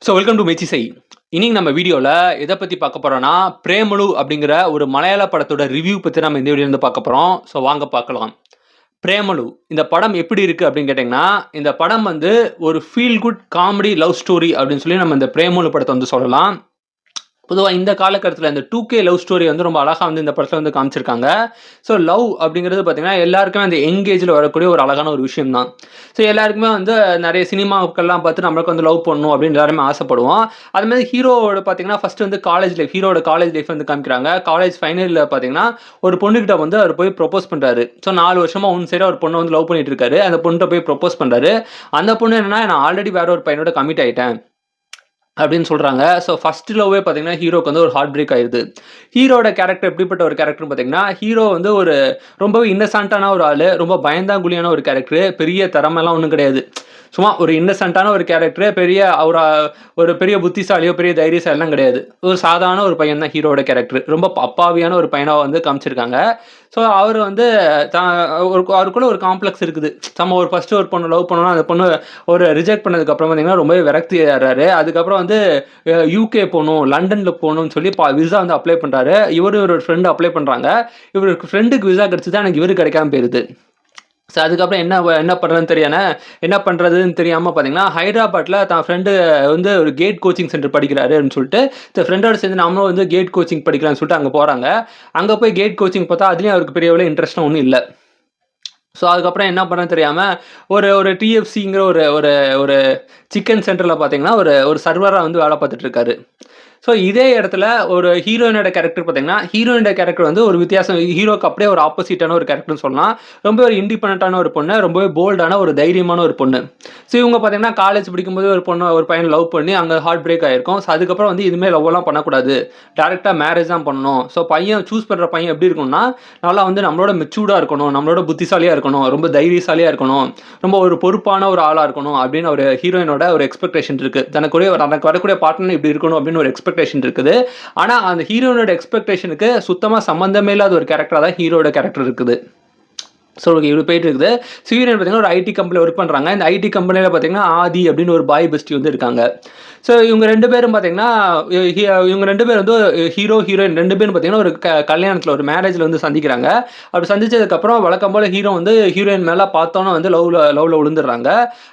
Welcome to மெச்சிசை. இன்னைக்கு நம்ம வீடியோல எத பத்தி பார்க்க போறோம்னா, பிரேமலு அப்படிங்கிற ஒரு மலையாள படத்தோட ரிவ்யூ பத்தி நம்ம இந்த வீடியோல இருந்து பார்க்க போறோம். வாங்க பார்க்கலாம். பிரேமலு இந்த படம் எப்படி இருக்கு அப்படின்னு கேட்டீங்கன்னா, இந்த படம் வந்து ஒரு feel good comedy love story அப்படின்னு சொல்லி நம்ம இந்த பிரேமலு படத்த வந்து சொல்லலாம். பொதுவா இந்த காலகட்டத்தில இந்த 2கே லவ் ஸ்டோரி வந்து ரொம்ப அழகா வந்து இந்த படத்துல வந்து காமிச்சிருக்காங்க. லவ் அப்படிங்கிறது பார்த்தீங்கன்னா, எல்லாருக்குமே அந்த யங் ஏஜ்ல வரக்கூடிய ஒரு அழகான ஒரு விஷயம் தான். எல்லாருக்குமே வந்து நெறைய சினிமாக்கள்லாம் பார்த்து நம்மளுக்கு வந்து லவ் பண்ணணும் அப்படின்னு எல்லாருமே ஆசைப்படுவோம். அது மாரி ஹீரோவோட பார்த்தீங்கன்னா, ஃபர்ஸ்ட் வந்து காலேஜ் லைஃப் ஹீரோவோட காலேஜ் லைஃப் வந்து காமிக்கிறாங்க. காலேஜ் ஃபைனல் இயர்ல பார்த்தீங்கன்னா, ஒரு பொண்ணுகிட்ட வந்து அவரு போய் ப்ரொபோஸ் பண்றாரு. 4 வருஷமா ஒன் சைடா ஒரு பொண்ண வந்து லவ் பண்ணிட்டு இருக்காரு. அந்த பொண்ணுட்ட போய் ப்ரொபோஸ் பண்றாரு. அந்த பொண்ணு என்னன்னா, நான் ஆல்ரெடி வேற ஒரு பையனோட கமிட் ஆயிட்டேன். அப்படின்னு சொல்றாங்க. ஃபர்ஸ்ட் லவ்வே பார்த்தீங்கன்னா, ஹீரோக்கு வந்து ஒரு ஹார்ட் பிரேக் ஆயிருது. ஹீரோட கேரக்டர் எப்படிப்பட்ட ஒரு கேரக்டர்ன்னு பார்த்தீங்கன்னா, ஹீரோ வந்து ஒரு ரொம்பவே இன்னசென்ட்டான ஒரு ஆளு. ரொம்ப பயந்தாங்குழியான ஒரு கேரக்டரு. பெரிய திறமைலாம் ஒண்ணும் கிடையாது. சும்மா ஒரு இன்னசென்ட்டான ஒரு கேரக்டரு. ஒரு பெரிய புத்திசாலியோ, பெரிய தைரியசாலிலாம் கிடையாது. ஒரு சாதாரண ஒரு பையன் தான் ஹீரோவோட கேரக்டர். ரொம்ப அப்பாவியான ஒரு பையனா வந்து காமிச்சிருக்காங்க. அவரு வந்து த அவருக்குள்ள ஒரு காம்ப்ளெக்ஸ் இருக்குது. நம்ம ஃபர்ஸ்ட் ஒரு பொண்ண லவ் பண்ணோம்னா, அந்த பொண்ணு ஒரு ரிஜெக்ட் பண்ணதுக்கு அப்புறம் பார்த்தீங்கன்னா, ரொம்பவே விரக்தி ஆறாரு. அதுக்கப்புறம் வந்து யுகே போணும், லண்டன்ல போணும்னு சொல்லி விசா வந்து அப்ளை பண்றாரு. இவரு ஃப்ரெண்ட் அப்ளை பண்றாங்க. இவருக்கு ஃப்ரெண்டுக்கு விசா கிடைச்சது. ஆனா இவருக்கு கிடைக்காம போயிருது. அதுக்கப்புறம் என்ன பண்றதுன்னு தெரியாம பார்த்தீங்கன்னா, ஹைதராபாத்ல தான் ஃப்ரெண்டு வந்து ஒரு கேட் கோச்சிங் சென்டர் படிக்கிறாருன்னு சொல்லிட்டு, ஃப்ரெண்டோட சேர்ந்து நம்மளும் வந்து கேட் கோச்சிங் படிக்கலாம்னு சொல்லிட்டு அங்க போறாங்க. அங்க போய் கேட் கோச்சிங் பார்த்தா, அதுலயும் அவருக்கு பெரிய அளவுல இன்ட்ரெஸ்ட்லாம் ஒண்ணும் இல்ல. அதுக்கப்புறம் என்ன பண்ணன்னு தெரியாம, ஒரு ஒரு டிஎஃப்சிங்கிற ஒரு ஒரு ஒரு சிக்கன் சென்டர்ல பார்த்தீங்கன்னா, ஒரு ஒரு சர்வரா வந்து வேலை பார்த்துட்டு இருக்காரு. இதே இடத்துல ஒரு ஹீரோயினோட கேரக்டர் பார்த்தீங்கன்னா, ஹீரோயினோட கேரக்டர் வந்து ஒரு வித்தியாசம். ஹீரோக்கு அப்படியே ஒரு ஆப்போசிட்டான ஒரு கேரக்டர்ன்னு சொல்லலாம். ரொம்ப ஒரு இண்டிபெண்டன்ட்டான ஒரு பொண்ணு. ரொம்பவே போல்டான ஒரு தைரியமான ஒரு பொண்ணு. இவங்க பார்த்தீங்கன்னா, காலேஜ் படிக்கும்போது ஒரு பையன லவ் பண்ணி அங்க ஹார்ட் பிரேக் ஆயிருக்கும். அதுக்கப்புறம் வந்து இனிமே லவ்வெல்லாம் பண்ணக்கூடாது. டைரக்ட்டா மேரேஜ் தான் பண்ணணும். பையன் சூஸ் பண்ற பையன் எப்படி இருக்கணும்னா, நல்லா வந்து நம்மளோட மெச்சூர்டா இருக்கணும். நம்மளோட புத்திசாலியா இருக்கணும். ரொம்ப தைரியசாலியா இருக்கணும். ரொம்ப ஒரு பொறுப்பான ஒரு ஆளா இருக்கணும் அப்படின்னு ஒரு ஹீரோயினோட ஒரு எக்ஸ்பெக்டேஷன் இருக்கு. தனக்கு வரக்கூடிய பார்ட்னர் இப்படி இருக்கணும் அப்படின்னு ஒரு எக்ஸ்பெக்டேஷன் இருக்குது. ஆனா அந்த ஹீரோயினோட எக்ஸ்பெக்டேஷனுக்கு சுத்தமா சம்பந்தமே இல்லாத ஒரு கேரக்டரா தான் ஹீரோட கேரக்டர் இருக்குது. இப்படி போயிட்டு இருக்குது. ஹீரோயின் பார்த்தீங்கன்னா ஒரு ஐடி கம்பெனில ஒர்க் பண்றாங்க. இந்த ஐடி கம்பெனில பார்த்தீங்கன்னா, ஆதி அப்படின்னு ஒரு பாய் பெஸ்டி வந்து இருக்காங்க. இவங்க 2 பேரும் பார்த்தீங்கன்னா, இவங்க 2 பேர் வந்து ஹீரோ, ஹீரோயின் 2 பேரும் பார்த்தீங்கன்னா, ஒரு கல்யாணத்துல ஒரு மேரேஜ்ல வந்து சந்திக்கிறாங்க. அப்படி சந்திச்சதுக்கப்புறம் வழக்கம் போல ஹீரோ வந்து ஹீரோயின் மேல பார்த்தோன்னே வந்து லவ்ல விழுந்துடுறாங்க.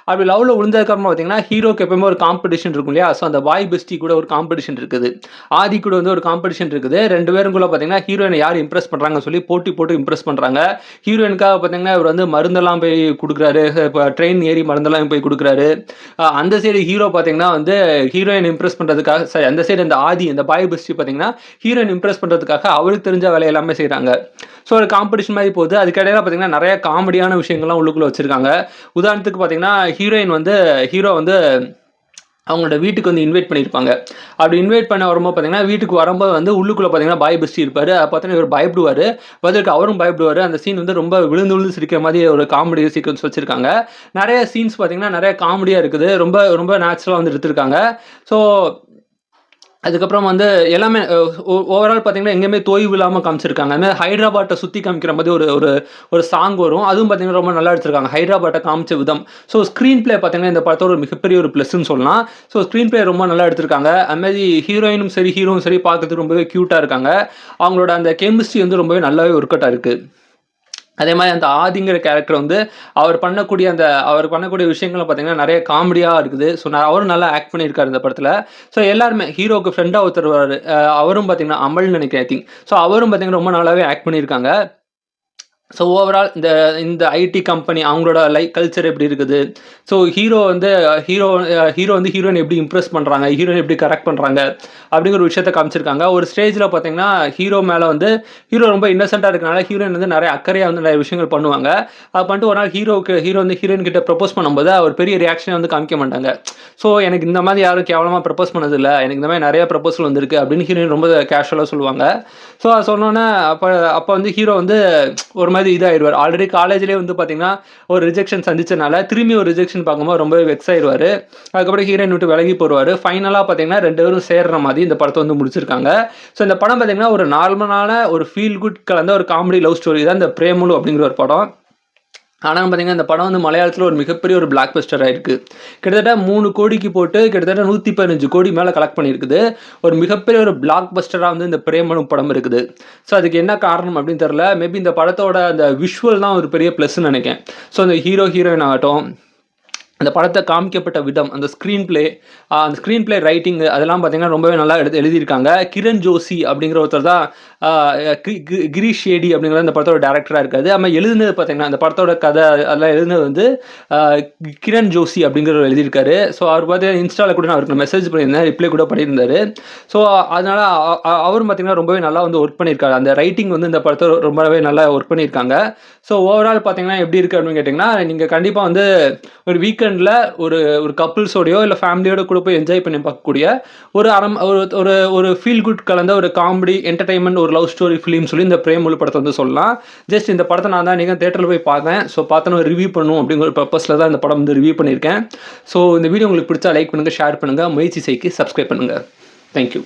அப்படி லவ்ல விழுந்ததுக்கப்புறம் பார்த்தீங்கன்னா, ஹீரோக்கு எப்பவுமே ஒரு காம்படிஷன் இருக்கும் இல்லையா? அந்த பாய் பெஸ்டி கூட ஒரு காம்படிஷன் இருக்குது. ஆதி கூட வந்து ஒரு காம்படிஷன் இருக்குது. 2 பேருக்குள்ள பார்த்தீங்கன்னா, ஹீரோயின யார் இம்ப்ரெஸ் பண்றாங்கன்னு சொல்லி போட்டி போட்டு இம்ப்ரெஸ் பண்றாங்க. ஹீரோயினுக்காக பார்த்தீங்கன்னா, இவர் வந்து மருந்தெல்லாம் போய் குடுக்குறாரு. ட்ரெயின் ஏறி மருந்தெல்லாம் போய் குடுக்குறாரு. அந்த சைடு ஹீரோ பார்த்தீங்கன்னா வந்து ஹீரோயின் இம்ப்ரெஸ் பண்றதுக்காக அந்த சைடு இந்த ஆதி இந்த பாய் பெஸ்டி பார்த்தீங்கன்னா, ஹீரோயின் இம்ப்ரெஸ் பண்றதுக்காக அவருக்கு தெரிஞ்ச வேலை எல்லாமே செய்றாங்க. ஒரு காம்படிஷன் மாரி போகுது. அதுக்கிடையில பார்த்தீங்கன்னா, நெறைய காமெடியான விஷயங்கள்லாம் உள்ளுக்குள்ள வச்சிருக்காங்க. உதாரணத்துக்கு பார்த்தீங்கன்னா, ஹீரோ வந்து அவங்களோட வீட்டுக்கு வந்து இன்வைட் பண்ணியிருப்பாங்க. அப்படி இன்வைட் பண்ண வரும்போது பார்த்தீங்கன்னா, வீட்டுக்கு வரும்போது வந்து உள்ளுக்குள்ள பார்த்தீங்கன்னா, பாய் பெஸ்டி இருப்பாரு. பார்த்தோன்னே இவரு பயப்படுவாரு. பதிலுக்கு அவரும் பயப்படுவாரு. அந்த சீன் வந்து ரொம்ப விழுந்து விழுந்து சிரிக்கிற மாரி ஒரு காமெடி சீக்வென்ஸ் வச்சிருக்காங்க. நெறைய சீன்ஸ் பார்த்தீங்கன்னா, நெறைய காமெடியா இருக்குது. ரொம்ப ரொம்ப நேச்சுரலா வந்து எடுத்திருக்காங்க. ஸோ அதுக்கப்புறம் வந்து எல்லாமே ஓவரால் பார்த்தீங்கன்னா, எங்கேயுமே தொய்வு இல்லாம காமிச்சிருக்காங்க. அது மாரி ஹைதராபாத்த சுத்தி காமிக்கிற மாரி ஒரு ஒரு ஒரு சாங் வரும். அதுவும் பார்த்தீங்கன்னா, ரொம்ப நல்லா எடுத்திருக்காங்க. ஹைதராபாத்த காமிச்ச விதம். ஸ்க்ரீன் பிளே பார்த்தீங்கன்னா, இந்த படத்தோட ஒரு மிகப்பெரிய ஒரு ப்ளஸ்ன்னு சொல்லலாம். ஸ்க்ரீன் பிளே ரொம்ப நல்லா எடுத்திருக்காங்க. அது மாரி ஹீரோயினும் சரி, ஹீரோவும் சரி பார்க்கறதுக்கு ரொம்பவே கியூட்டா இருக்காங்க. அவங்களோட அந்த கெமிஸ்ட்ரி வந்து ரொம்பவே நல்லாவே ஒர்க் அவுட் ஆயிருக்கு. அதே மாரி அந்த ஆதிங்கிற கேரக்டர் வந்து அவர் பண்ணக்கூடிய விஷயங்கள்லாம் பார்த்தீங்கன்னா, நெறைய காமெடியா இருக்குது. அவரும் நல்லா ஆக்ட் பண்ணியிருக்காரு இந்த படத்துல. எல்லாருமே ஹீரோவுக்கு ஃப்ரெண்டா ஒருத்தர் வருவாரு. அவரும் பார்த்தீங்கன்னா, அமல்னு நெனைக்கிறேன் ஐ திங்க். அவரும் பார்த்தீங்கன்னா, ரொம்ப நல்லாவே ஆக்ட் பண்ணியிருக்காங்க. ஓவரால் இந்த இந்த ஐடி கம்பெனி அவங்களோட கல்ச்சர் எப்படி இருக்குது? ஹீரோ வந்து ஹீரோ வந்து ஹீரோயின எப்படி இம்ப்ரெஸ் பண்றாங்க? ஹீரோயின் எப்படி கரெக்ட் பண்றாங்க? அப்படிங்கிற ஒரு விஷயத்த காமிச்சிருக்காங்க. ஒரு ஸ்டேஜ்ல பார்த்தீங்கன்னா, ஹீரோ ரொம்ப இன்னசென்ட்டா இருக்கனால ஹீரோயின் வந்து நெறைய அக்கறையா வந்து நெறைய விஷயங்கள் பண்ணுவாங்க. அது பண்ணிட்டு ஒரு நாள் ஹீரோ வந்து ஹீரோயின் கிட்ட ப்ரொபோஸ் பண்ணும்போது, அவர் பெரிய ரியாக்ஷனே வந்து காமிக்க மாட்டாங்க. எனக்கு இந்த மாரி யாரும் கேவலமா ப்ரொபோஸ் பண்ணதில்ல. எனக்கு இந்த மாரி நெறைய ப்ரொபோசல் வந்திருக்கு அப்படின்னு ஹீரோயின் ரொம்ப கேஷுவலா சொல்லுவாங்க. அது சொன்னோனே அப்ப வந்து ஹீரோ வந்து ஒரு மாரி இதாயிருவாரு. ஆல்ரெடி காலேஜ்லயே வந்து பார்த்தீங்கன்னா, ஒரு ரிஜெக்ஷன் சந்திச்சனால, திரும்பி ஒரு ரிஜெக்ஷன் பார்க்கும்போது ரொம்பவே வெக்ஸ் ஆயிருவாரு. அதுக்கப்புறம் ஹீரோயின் விட்டு விலகி போயிருவாரு. ஃபைனலா பார்த்தீங்கன்னா, 2 பேரும் சேர்ற மாரி இந்த படத்த வந்து முடிச்சிருக்காங்க. இந்த படம் பார்த்தீங்கன்னா, ஒரு நார்மலான ஒரு ஃபீல் குட் கலந்த ஒரு காமெடி லவ் ஸ்டோரி தான் இந்த பிரேமலு அப்படிங்கிற ஒரு படம். ஆனால் பார்த்தீங்கன்னா இந்த படம் வந்து மலையாளத்தில் ஒரு மிகப்பெரிய ஒரு பிளாக் பஸ்டர் ஆயிருக்கு. கிட்டத்தட்ட 3 கோடிக்கு போட்டு கிட்டத்தட்ட 115 கோடி மேலே கலெக்ட் பண்ணியிருக்குது. ஒரு மிகப்பெரிய ஒரு பிளாக் பஸ்டராக வந்து இந்த பிரேமனு படம் இருக்குது. ஸோ அதுக்கு என்ன காரணம் அப்படின்னு தெரில. மேபி இந்த படத்தோட அந்த விஷுவல் தான் ஒரு பெரிய ப்ளஸ்ன்னு நினைக்கிறேன். ஸோ அந்த ஹீரோயின் ஆகட்டும், அந்த படத்தை காமிக்கப்பட்ட விதம், அந்த ஸ்க்ரீன் பிளே ரைட்டிங் அதெல்லாம் பார்த்தீங்கன்னா ரொம்பவே நல்லா எழுதியிருக்காங்க. கிரண் ஜோஷி அப்படிங்கிற ஒருத்தர் தான் கிரீஷ் ஷேடி அப்படிங்கிற அந்த படத்தோட டேரக்டராக இருக்காது. ஆனால் எழுதுனது பார்த்தீங்கன்னா அந்த படத்தோட கதை அதெல்லாம் எழுதுனது வந்து கிரண் ஜோஷி அப்படிங்கிறவர் எழுதியிருக்காரு. ஸோ அவர் பார்த்தீங்கன்னா இன்ஸ்டாவில் கூட நான் அவருக்கு மெசேஜ் பண்ணியிருந்தேன், ரிப்ளை கூட பண்ணியிருந்தாரு. ஸோ அதனால் அவரும் பார்த்தீங்கன்னா ரொம்பவே நல்லா வந்து ஒர்க் பண்ணியிருக்காரு. அந்த ரைட்டிங் வந்து இந்த படத்தை ரொம்பவே நல்லா ஒர்க் பண்ணியிருக்காங்க. ஸோ ஓவரால் பார்த்தீங்கன்னா எப்படி இருக்குது அப்படின்னு கேட்டிங்கன்னா, நீங்கள் கண்டிப்பாக வந்து ஒரு வீக்கெண்டில் ஒரு கப்புள்ஸோடையோ இல்லை ஃபேமிலியோட கூட போய் என்ஜாய் பண்ணி பார்க்கக்கூடிய ஒரு ஃபீல் குட் கலந்த ஒரு காமெடி என்டர்டைன்மெண்ட் ஒரு லவ் ஸ்டோரி ஃபிலிம் சொல்லி இந்த பிரேமலு படத்தை வந்து சொல்லலாம். ஜஸ்ட் இந்த படத்தை நான் தான் நீங்கள் தேட்டரில் போய் பார்த்தேன். ஸோ பார்த்தோன்னு ரிவ்யூ பண்ணணும் அப்படிங்கிற ஒரு பர்பஸில் தான் இந்த படம் வந்து ரிவ்யூ பண்ணியிருக்கேன். ஸோ இந்த வீடியோ உங்களுக்கு பிடிச்சா லைக் பண்ணுங்கள், ஷேர் பண்ணுங்கள், முயற்சி செய்க்கு சப்ஸ்கிரைப் பண்ணுங்கள். தேங்க்யூ.